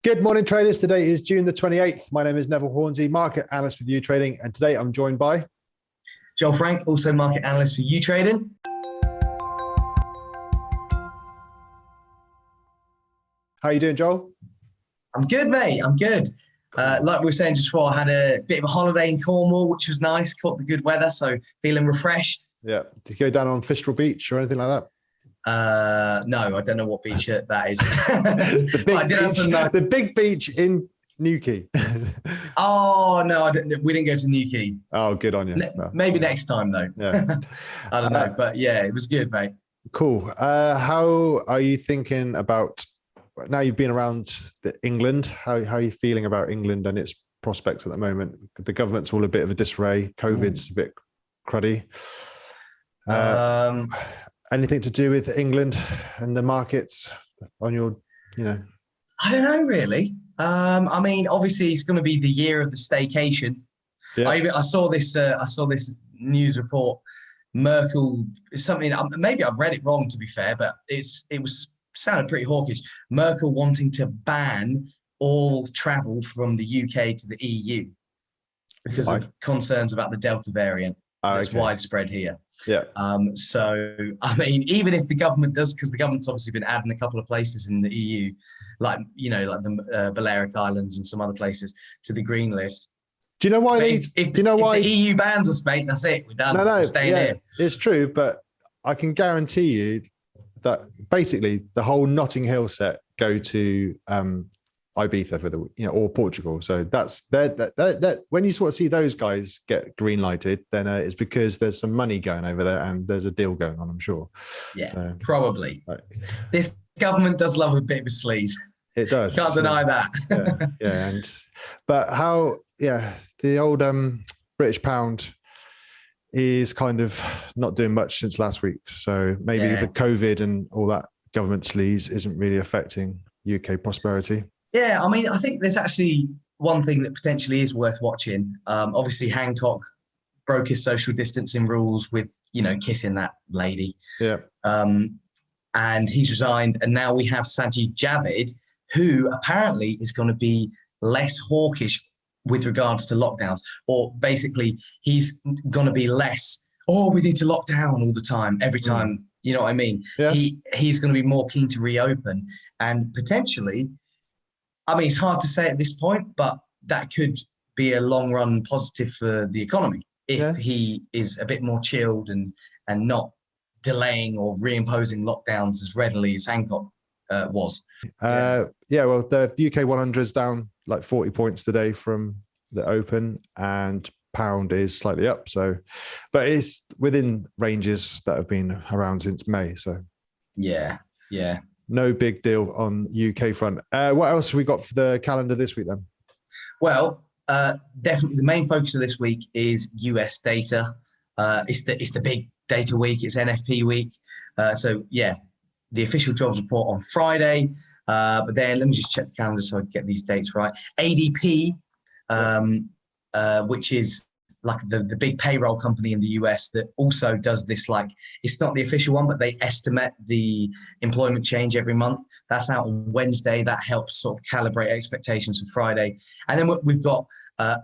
Good morning, traders. Today is June the 28th. My name is Neville Hornsey, market analyst with YouTrading, and today I'm joined by Joel Frank, also market analyst for YouTrading. How are you doing, Joel? I'm good, mate. I'm good. Like we were saying just before, I had a bit of a holiday in Cornwall, which was nice. Caught the good weather, so feeling refreshed. Yeah. Did you go down on Fistral Beach or anything like that? No, I don't know what beach that is. The big beach in Newquay. Oh no, we didn't go to Newquay. Oh, good on you. Maybe next time though. Yeah. I don't know, but yeah, it was good, mate. Cool. How are you thinking about now? You've been around England. How are you feeling about England and its prospects at the moment? The government's all a bit of a disarray. COVID's a bit cruddy. Anything to do with England and the markets on your, I don't know really. I mean, obviously it's going to be the year of the staycation. Yeah. I saw this news report. Merkel, something, maybe I've read it wrong to be fair, but it sounded pretty hawkish. Merkel wanting to ban all travel from the UK to the EU because of concerns about the Delta variant. That's widespread here. Yeah. So, I mean, even if the government does, because the government's obviously been adding a couple of places in the EU, like the Balearic Islands and some other places to the green list. Do you know why if the EU bans us, mate, that's it. We're done. We're staying here. It's true, but I can guarantee you that basically the whole Notting Hill set go to Ibiza for the or Portugal. So that's that when you sort of see those guys get green lighted, then it's because there's some money going over there and there's a deal going on, I'm sure. Yeah, so, probably. Right. This government does love a bit of a sleaze. It does. Can't deny that. Yeah. But the old British pound is kind of not doing much since last week. So maybe the COVID and all that government sleaze isn't really affecting UK prosperity. Yeah, I mean, I think there's actually one thing that potentially is worth watching. Obviously, Hancock broke his social distancing rules with, kissing that lady. Yeah. And he's resigned. And now we have Sajid Javid, who apparently is going to be less hawkish with regards to lockdowns. Or basically, he's going to be less, we need to lock down all the time, every time. You know what I mean? Yeah. He's going to be more keen to reopen. And potentially, I mean, it's hard to say at this point, but that could be a long run positive for the economy if he is a bit more chilled and not delaying or reimposing lockdowns as readily as Hancock was. Well, the UK 100 is down like 40 points today from the open, and pound is slightly up. So, but it's within ranges that have been around since May. So, yeah. No big deal on UK front. What else have we got for the calendar this week then? Well, definitely the main focus of this week is US data. It's the big data week. It's NFP week. The official jobs report on Friday. But then let me just check the calendar so I can get these dates right. ADP, which is like the big payroll company in the US that also does this, like, it's not the official one, but they estimate the employment change every month. That's out on Wednesday. That helps sort of calibrate expectations for Friday. And then we've got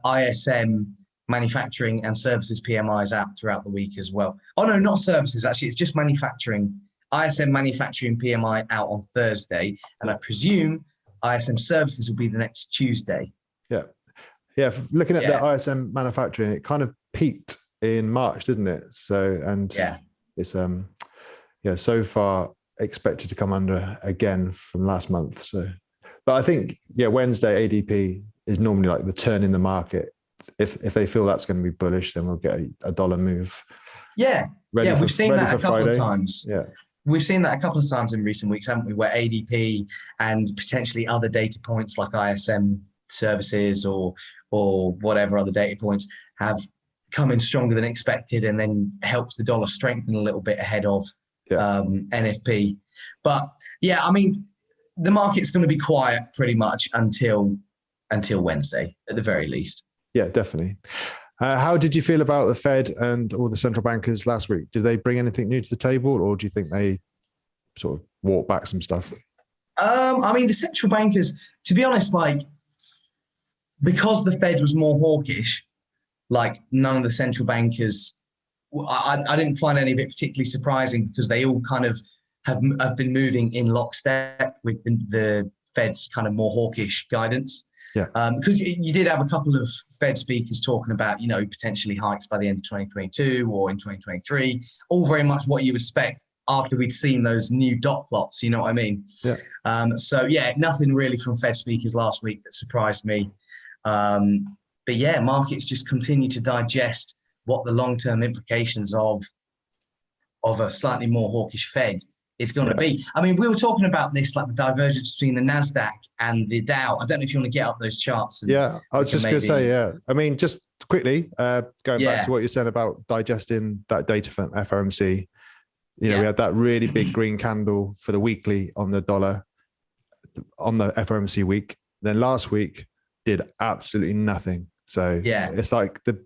ISM Manufacturing and Services PMIs out throughout the week as well. Oh, no, not services, actually. It's just manufacturing. ISM Manufacturing PMI out on Thursday. And I presume ISM Services will be the next Tuesday. Yeah, looking at the ISM Manufacturing, it kind of peaked in March, didn't it? So, and it's so far expected to come under again from last month. So, but I think Wednesday ADP is normally like the turn in the market. If they feel that's going to be bullish, then we'll get a dollar move. We've seen that a couple of times. Yeah. We've seen that a couple of times in recent weeks, haven't we? Where ADP and potentially other data points like ISM Services or whatever other data points have come in stronger than expected, and then helps the dollar strengthen a little bit ahead of NFP. But I mean, the market's going to be quiet pretty much until Wednesday at the very least. Yeah, definitely. How did you feel about the Fed and all the central bankers last week? Did they bring anything new to the table, or do you think they sort of walked back some stuff? I mean, the central bankers, to be honest, like, because the Fed was more hawkish, like none of the central bankers, I didn't find any of it particularly surprising because they all kind of have been moving in lockstep with the Fed's kind of more hawkish guidance. Yeah. Because you did have a couple of Fed speakers talking about, potentially hikes by the end of 2022 or in 2023, all very much what you would expect after we'd seen those new dot plots, you know what I mean? Yeah. So yeah, nothing really from Fed speakers last week that surprised me. But yeah, markets just continue to digest what the long-term implications of a slightly more hawkish Fed is going to be. I mean, we were talking about this, like the divergence between the NASDAQ and the Dow. I don't know if you want to get up those charts. I was just going to say, I mean, just quickly, going back to what you're saying about digesting that data from FOMC, we had that really big green candle for the weekly on the dollar on the FOMC week. Then last week did absolutely nothing. So it's like the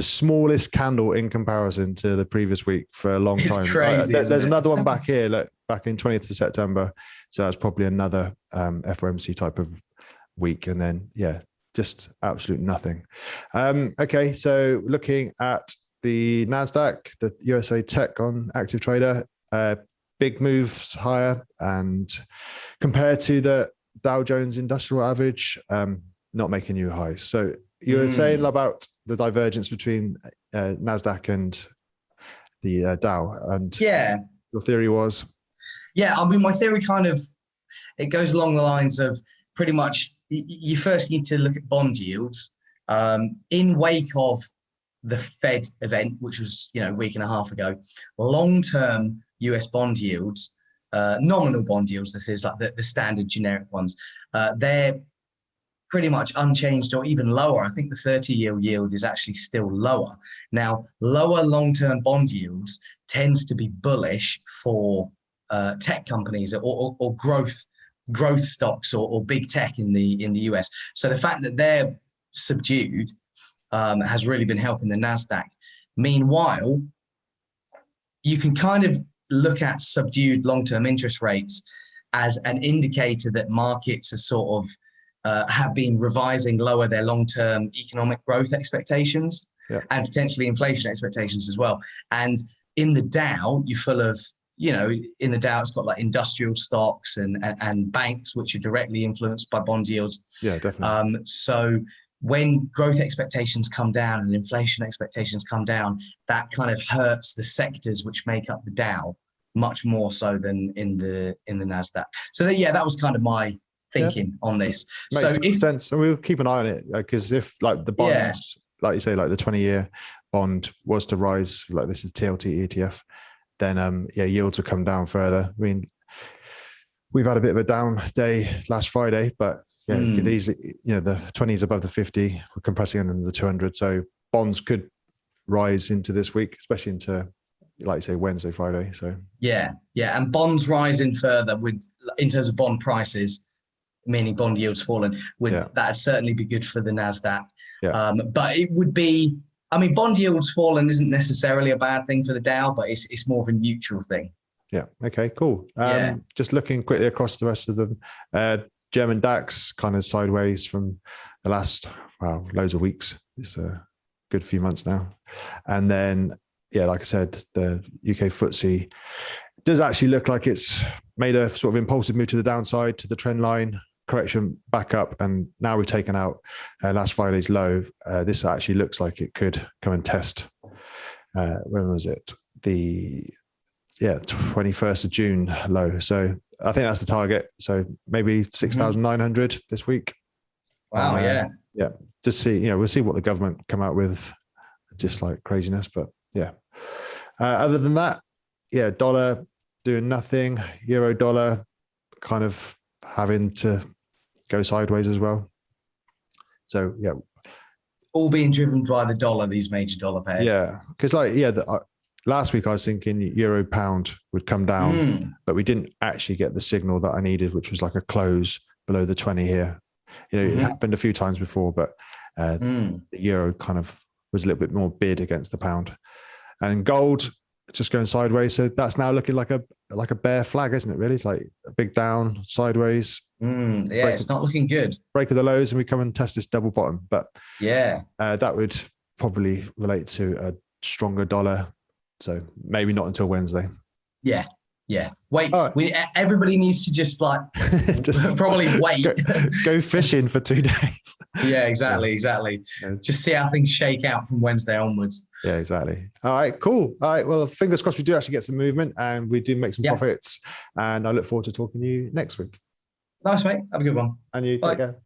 smallest candle in comparison to the previous week for a long time. It's crazy. There's another one back here, look, back in 20th of September. So that's probably another FOMC type of week. And then, just absolute nothing. Okay, so looking at the NASDAQ, the USA Tech on Active Trader, big moves higher. And compared to the Dow Jones Industrial Average, not making new highs. So you were saying about the divergence between NASDAQ and the Dow. And your theory was? Yeah, I mean, my theory it goes along the lines of pretty much you first need to look at bond yields. In wake of the Fed event, which was, a week and a half ago, long-term US bond yields, nominal bond yields, this is like the standard generic ones, they're pretty much unchanged or even lower. I think the 30-year yield is actually still lower. Now, lower long-term bond yields tends to be bullish for tech companies or growth stocks or big tech in the US. So the fact that they're subdued has really been helping the NASDAQ. Meanwhile, you can kind of look at subdued long-term interest rates as an indicator that markets are sort of have been revising lower their long-term economic growth expectations and potentially inflation expectations as well. And in the Dow, you're full of, in the Dow, it's got like industrial stocks and banks, which are directly influenced by bond yields. Yeah, definitely. So when growth expectations come down and inflation expectations come down, that kind of hurts the sectors which make up the Dow much more so than in the NASDAQ. So that was kind of my thinking on this. Makes sense. And we'll keep an eye on it because if like the bonds, like you say, like the 20-year bond was to rise, like this is TLT ETF, then yields will come down further. I mean, we've had a bit of a down day last Friday, but you could easily, the 20s above the 50, we're compressing under the 200. So bonds could rise into this week, especially into, like you say, Wednesday, Friday. So and bonds rising further in terms of bond prices, meaning bond yields falling, that'd certainly be good for the NASDAQ. But it would be, bond yields falling isn't necessarily a bad thing for the Dow, but it's more of a neutral thing. Yeah. Okay, cool. Just looking quickly across the rest of them, German DAX kind of sideways from the last, loads of weeks. It's a good few months now. And then, like I said, the UK FTSE does actually look like it's made a sort of impulsive move to the downside, to the trend line, correction back up, and now we've taken out last Friday's low. This actually looks like it could come and test, when was it? The 21st of June low. So I think that's the target. So maybe 6,900 this week. Wow. Just see, we'll see what the government come out with, just like craziness, but other than that, dollar doing nothing, euro dollar kind of having to go sideways as well. So all being driven by the dollar, these major dollar pairs. Because last week I was thinking euro pound would come down, but we didn't actually get the signal that I needed, which was like a close below the 20 here. It happened a few times before, but the euro kind of was a little bit more bid against the pound. And gold just going sideways. So that's now looking like a bear flag, isn't it? Really, it's like a big down, sideways. It's not looking good. Break of the lows, and we come and test this double bottom. But that would probably relate to a stronger dollar. So maybe not until Wednesday. Yeah. Wait, everybody needs to just probably wait. Go fishing for 2 days. Yeah, exactly. Just see how things shake out from Wednesday onwards. Yeah, exactly. All right, cool. All right, well, fingers crossed we do actually get some movement and we do make some profits. And I look forward to talking to you next week. Nice, mate. Have a good one. And you, take care.